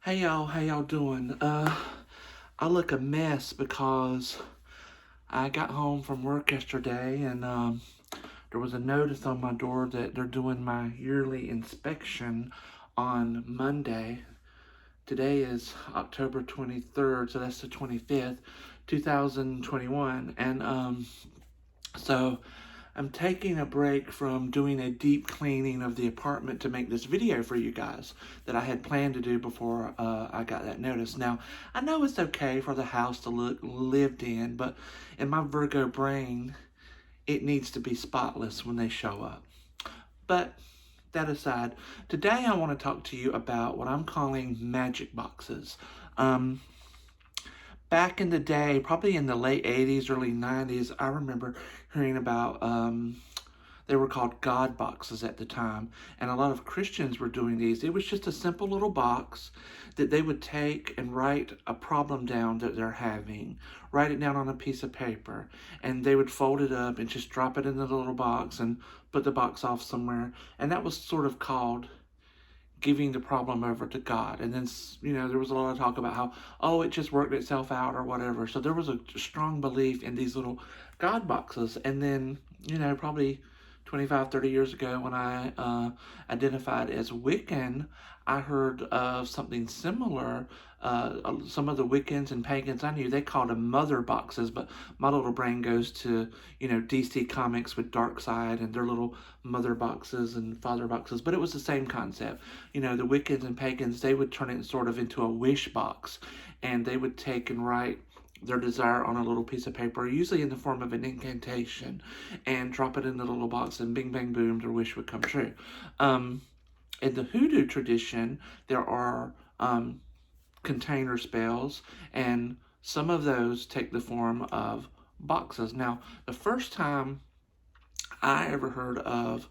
Hey y'all, how y'all doing? I look a mess because I got home from work yesterday and there was a notice on my door that they're doing my yearly inspection on Monday. Today is October 23rd, so that's the 25th, 2021. So I'm taking a break from doing a deep cleaning of the apartment to make this video for you guys that I had planned to do before I got that notice. Now, I know it's okay for the house to look lived in, but in my Virgo brain, it needs to be spotless when they show up. But that aside, today I want to talk to you about what I'm calling magic boxes. Um, Back in the day, probably in the late 80s, early 90s, I remember hearing about they were called God boxes at the time, and a lot of Christians were doing these. It was just a simple little box that they would take and write a problem down that they're having, write it down on a piece of paper, and they would fold it up and just drop it in the little box and put the box off somewhere. And that was sort of called giving the problem over to God. And then, there was a lot of talk about how, oh, it just worked itself out or whatever. So there was a strong belief in these little God boxes. And then, probably 25, 30 years ago when I identified as Wiccan, I heard of something similar. Some of the Wiccans and pagans I knew, they called them mother boxes, but my little brain goes to, DC Comics with Darkseid and their little mother boxes and father boxes, but it was the same concept. The Wiccans and pagans, they would turn it sort of into a wish box, and they would take and write their desire on a little piece of paper, usually in the form of an incantation, and drop it in the little box, and bing, bang, boom, their wish would come true. In the hoodoo tradition, there are container spells, and some of those take the form of boxes. Now, the first time I ever heard of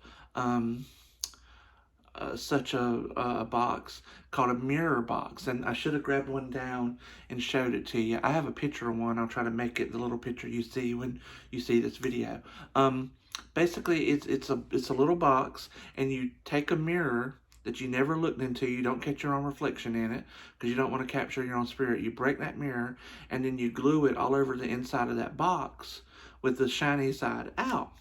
such a box called a mirror box, and I should have grabbed one down and showed it to you. I have a picture of one. I'll try to make it the little picture you see when you see this video. Basically, it's a little box, and you take a mirror that you never looked into. You don't catch your own reflection in it because you don't want to capture your own spirit. You break that mirror, and then you glue it all over the inside of that box with the shiny side out.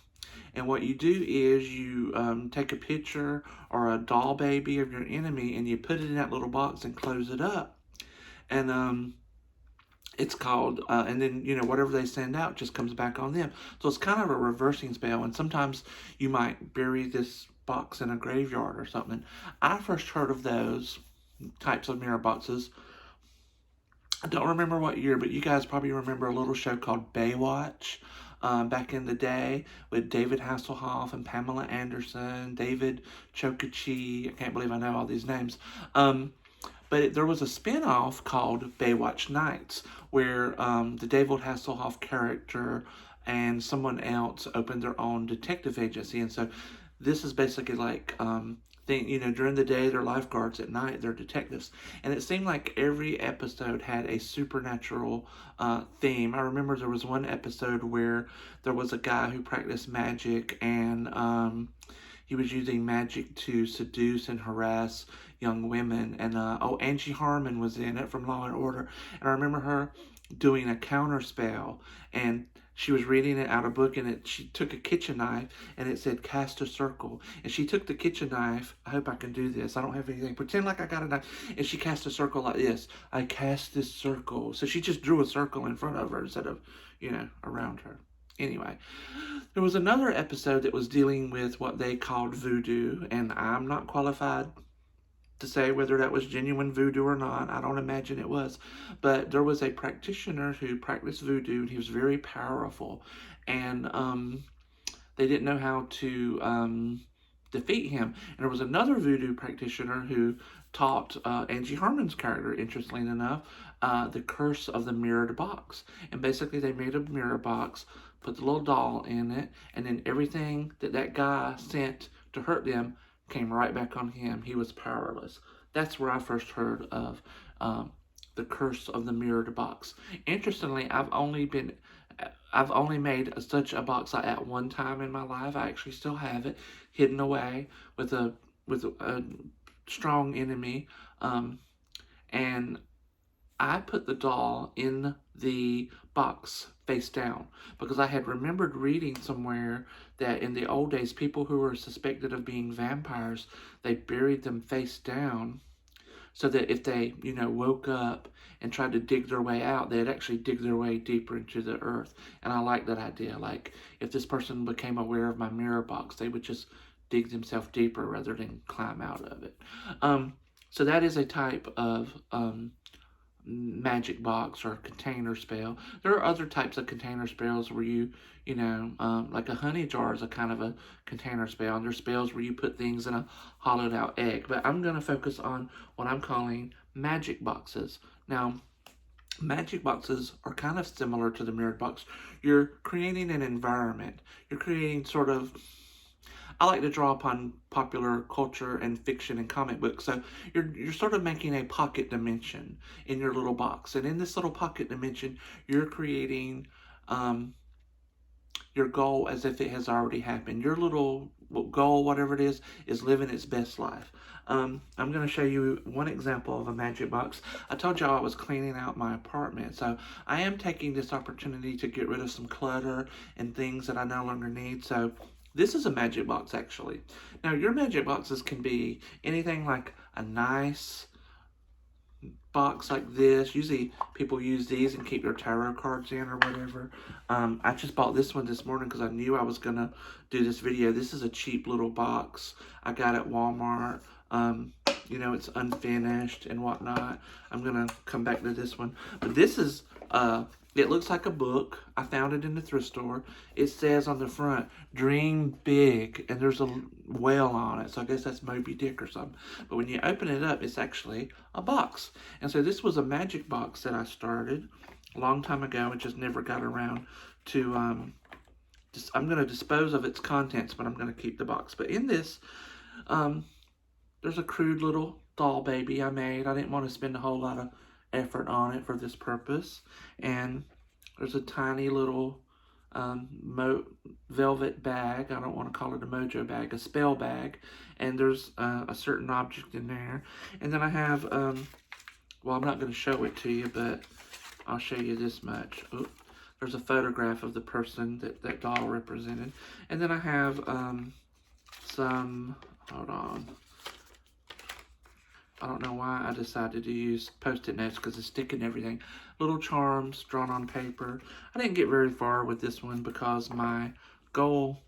And what you do is you take a picture or a doll baby of your enemy, and you put it in that little box and close it up. And it's called, and then, whatever they send out just comes back on them. So it's kind of a reversing spell. And sometimes you might bury this box in a graveyard or something. I first heard of those types of mirror boxes. I don't remember what year, but you guys probably remember a little show called Baywatch. Back in the day with David Hasselhoff and Pamela Anderson, David Chokachi. I can't believe I know all these names. But there was a spin-off called Baywatch Nights where the David Hasselhoff character and someone else opened their own detective agency. And so this is basically like during the day they're lifeguards, at night they're detectives, and it seemed like every episode had a supernatural theme. I remember there was one episode where there was a guy who practiced magic, and he was using magic to seduce and harass young women. And Angie Harmon was in it from Law and Order, and I remember her doing a counter spell, and she was reading it out of a book, and she took a kitchen knife, and it said cast a circle. And she took the kitchen knife. I hope I can do this. I don't have anything. Pretend like I got a knife. And she cast a circle like this. I cast this circle. So she just drew a circle in front of her instead of, around her. Anyway, there was another episode that was dealing with what they called voodoo, and I'm not qualified to say whether that was genuine voodoo or not. I don't imagine it was. But there was a practitioner who practiced voodoo, and he was very powerful. And they didn't know how to defeat him. And there was another voodoo practitioner who taught Angie Harmon's character, interestingly enough, the curse of the mirrored box. And basically they made a mirror box, put the little doll in it, and then everything that guy sent to hurt them came right back on him. He was powerless. That's where I first heard of the curse of the mirrored box. Interestingly, I've only made such a box at one time in my life. I actually still have it hidden away with a strong enemy. and I put the doll in the box face down because I had remembered reading somewhere that in the old days, people who were suspected of being vampires, they buried them face down so that if they, woke up and tried to dig their way out, they'd actually dig their way deeper into the earth. And I like that idea. Like, if this person became aware of my mirror box, they would just dig themselves deeper rather than climb out of it. So that is a type of magic box or container spell. There are other types of container spells where like a honey jar is a kind of a container spell, and there's spells where you put things in a hollowed out egg. But I'm going to focus on what I'm calling magic boxes. Now, magic boxes are kind of similar to the mirrored box. You're creating an environment. You're creating sort of, I like to draw upon popular culture and fiction and comic books. So you're sort of making a pocket dimension in your little box. And in this little pocket dimension, you're creating your goal as if it has already happened. Your little goal, whatever it is living its best life. I'm going to show you one example of a magic box. I told y'all I was cleaning out my apartment, so I am taking this opportunity to get rid of some clutter and things that I no longer need. So this is a magic box, actually. Now, your magic boxes can be anything like a nice box like this. Usually people use these and keep their tarot cards in or whatever. I just bought this one this morning because I knew I was going to do this video. This is a cheap little box I got at Walmart. It's unfinished and whatnot. I'm going to come back to this one. But this is, it looks like a book. I found it in the thrift store. It says on the front, dream big, and there's a whale on it. So I guess that's Moby Dick or something. But when you open it up, it's actually a box. And so this was a magic box that I started a long time ago and just never got around to, I'm going to dispose of its contents, but I'm going to keep the box. But in this, there's a crude little doll baby I made. I didn't want to spend a whole lot of effort on it for this purpose. And there's a tiny little velvet bag. I don't want to call it a mojo bag, a spell bag. And there's a certain object in there. And then I have, well, I'm not going to show it to you, but I'll show you this much. Oops. There's a photograph of the person that doll represented. And then I have some, hold on. I don't know why I decided to use Post-it notes because it's sticking everything. Little charms drawn on paper. I didn't get very far with this one because my goal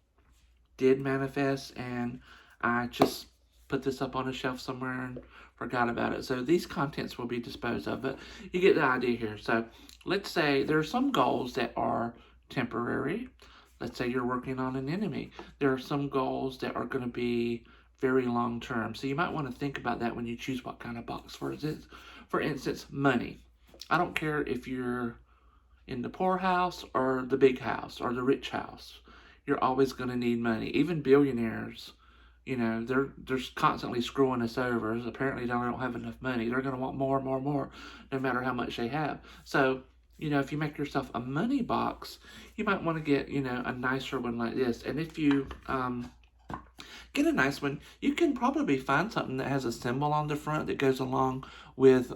did manifest and I just put this up on a shelf somewhere and forgot about it. So these contents will be disposed of, but you get the idea here. So let's say there are some goals that are temporary. Let's say you're working on an enemy. There are some goals that are going to be very long term. So you might want to think about that when you choose what kind of box. For instance, money. I don't care if you're in the poor house or the big house or the rich house. You're always going to need money. Even billionaires, they're constantly screwing us over. Apparently they don't have enough money. They're going to want more, no matter how much they have. So, if you make yourself a money box, you might want to get, a nicer one like this. And if you get a nice one, you can probably find something that has a symbol on the front that goes along with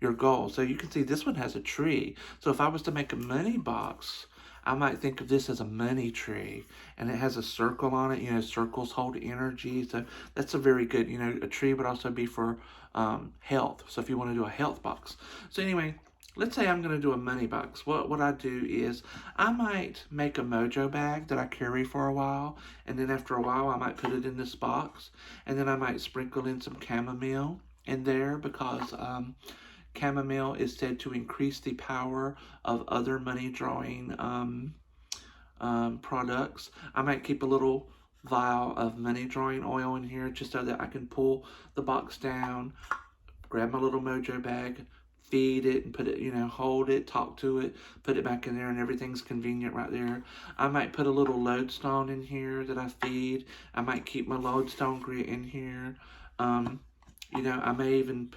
your goal. So you can see this one has a tree. So if I was to make a money box, I might think of this as a money tree. And it has a circle on it. Circles hold energy. So that's a very good, a tree would also be for health. So if you want to do a health box. So anyway, let's say I'm going to do a money box. What I do is I might make a mojo bag that I carry for a while. And then after a while, I might put it in this box. And then I might sprinkle in some chamomile in there because chamomile is said to increase the power of other money drawing products. I might keep a little vial of money drawing oil in here just so that I can pull the box down, grab my little mojo bag, feed it and put it, hold it, talk to it, put it back in there, and everything's convenient right there. I might put a little lodestone in here that I feed. I might keep my lodestone grit in here. I may even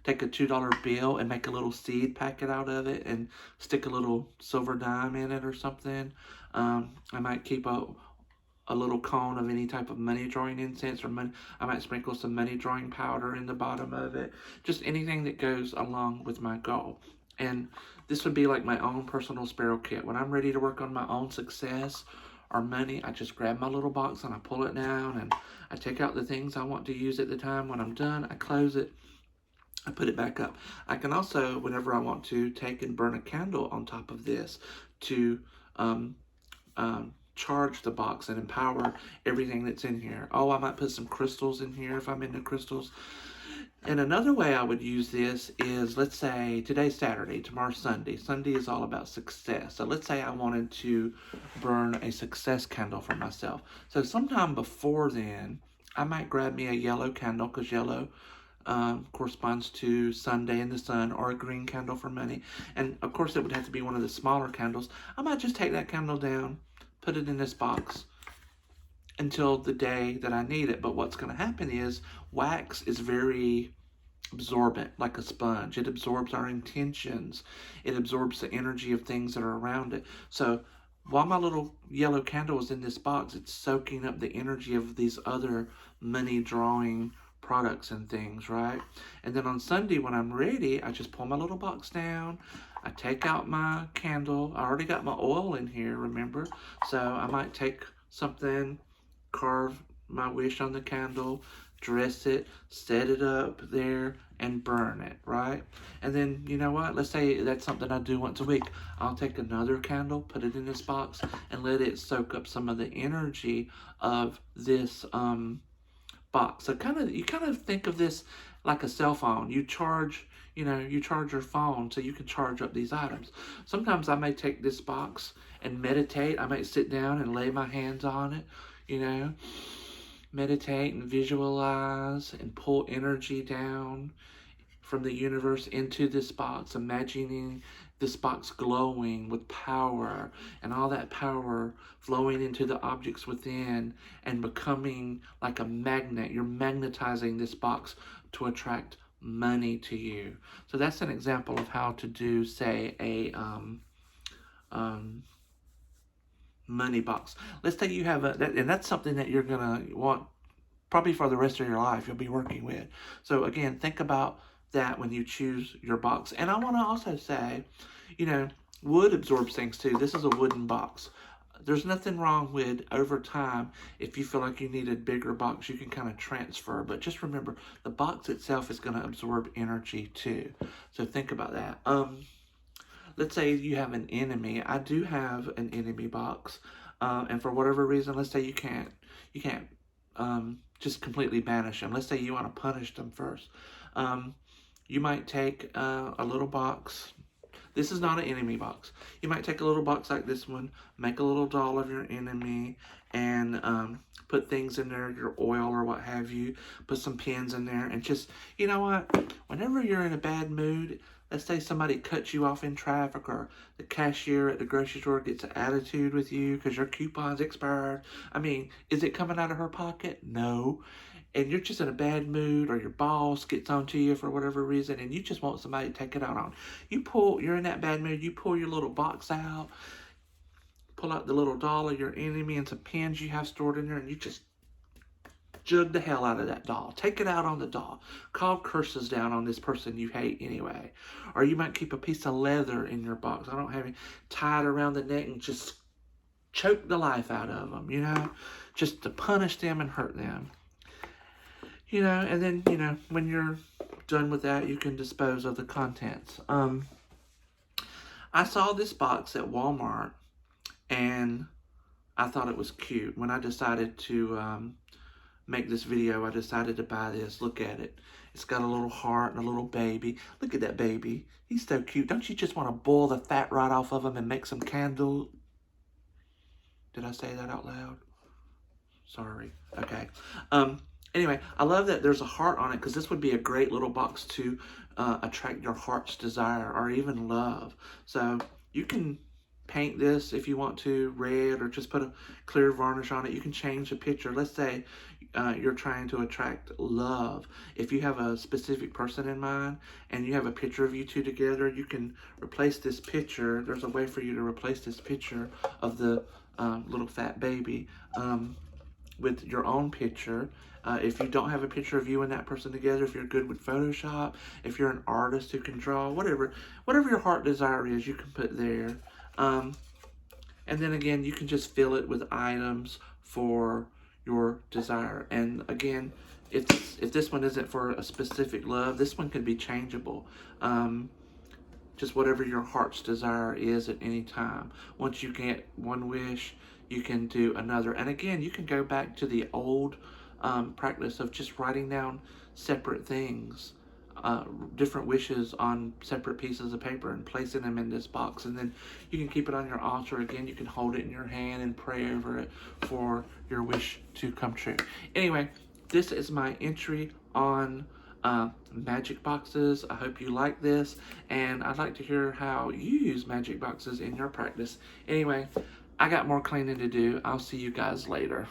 take a $2 bill and make a little seed packet out of it and stick a little silver dime in it or something. I might keep a a little cone of any type of money drawing incense, or money. I might sprinkle some money drawing powder in the bottom of it. Just anything that goes along with my goal. And this would be like my own personal sparrow kit. When I'm ready to work on my own success or money, I just grab my little box and I pull it down and I take out the things I want to use at the time. When I'm done, I close it. I put it back up. I can also, whenever I want to, take and burn a candle on top of this to charge the box and empower everything that's in here. Oh, I might put some crystals in here if I'm into crystals. And another way I would use this is, let's say today's Saturday, tomorrow's Sunday. Sunday is all about success. So let's say I wanted to burn a success candle for myself. So sometime before then, I might grab me a yellow candle, because yellow corresponds to Sunday in the sun, or a green candle for money. And of course it would have to be one of the smaller candles. I might just take that candle down, put it in this box until the day that I need it. But what's going to happen is wax is very absorbent, like a sponge. It absorbs our intentions. It absorbs the energy of things that are around it. So while my little yellow candle is in this box, it's soaking up the energy of these other money drawing products and things, right? And then on Sunday when I'm ready, I just pull my little box down. I take out my candle. I already got my oil in here, remember? So I might take something, carve my wish on the candle, dress it, set it up there, and burn it, right? And then, you know what? Let's say that's something I do once a week. I'll take another candle, put it in this box, and let it soak up some of the energy of this box. So you kind of think of this like a cell phone. You charge your phone so you can charge up these items. Sometimes I may take this box and meditate. I might sit down and lay my hands on it, meditate and visualize and pull energy down from the universe into this box, imagining this box glowing with power, and all that power flowing into the objects within and becoming like a magnet. You're magnetizing this box to attract money to you. So that's an example of how to do, say, a money box. Let's say you have and that's something that you're gonna want probably for the rest of your life. You'll be working with. So again, think about that when you choose your box. And I want to also say, wood absorbs things too. This is a wooden box. There's nothing wrong with, over time, if you feel like you need a bigger box, you can kind of transfer. But just remember, the box itself is going to absorb energy too. So think about that. Let's say you have an enemy. I do have an enemy box. And for whatever reason, let's say you can't just completely banish them. Let's say you want to punish them first. You might take a little box. This is not an enemy box. You might take a little box like this one, make a little doll of your enemy, and put things in there, your oil or what have you, put some pins in there, and just, you know what, whenever you're in a bad mood, let's say somebody cuts you off in traffic, or the cashier at the grocery store gets an attitude with you because your coupon's expired. I mean, is it coming out of her pocket? No. And you're just in a bad mood, or your boss gets onto you for whatever reason, and you just want somebody to take it out on. You're in that bad mood, you pull your little box out, pull out the little doll of your enemy and some pins you have stored in there, and you just jug the hell out of that doll. Take it out on the doll. Call curses down on this person you hate anyway. Or you might keep a piece of leather in your box. I don't have it tied around the neck and just choke the life out of them, just to punish them and hurt them. And then, when you're done with that, you can dispose of the contents. I saw this box at Walmart, and I thought it was cute. When I decided to make this video, I decided to buy this. Look at it. It's got a little heart and a little baby. Look at that baby. He's so cute. Don't you just want to boil the fat right off of him and make some candle? Did I say that out loud? Sorry. Okay. Anyway, I love that there's a heart on it, because this would be a great little box to attract your heart's desire or even love. So you can paint this if you want to red, or just put a clear varnish on it. You can change the picture. Let's say you're trying to attract love. If you have a specific person in mind and you have a picture of you two together, you can replace this picture. There's a way for you to replace this picture of the little fat baby with your own picture. If you don't have a picture of you and that person together, if you're good with Photoshop, if you're an artist who can draw, whatever your heart desire is, you can put there. And then again, you can just fill it with items for your desire. And again, if this one isn't for a specific love, this one can be changeable. Just whatever your heart's desire is at any time. Once you get one wish, you can do another. And again, you can go back to the old practice of just writing down separate things, different wishes on separate pieces of paper and placing them in this box. And then you can keep it on your altar. Again, you can hold it in your hand and pray over it for your wish to come true. Anyway, this is my entry on magic boxes. I hope you like this, and I'd like to hear how you use magic boxes in your practice. Anyway, I got more cleaning to do. I'll see you guys later.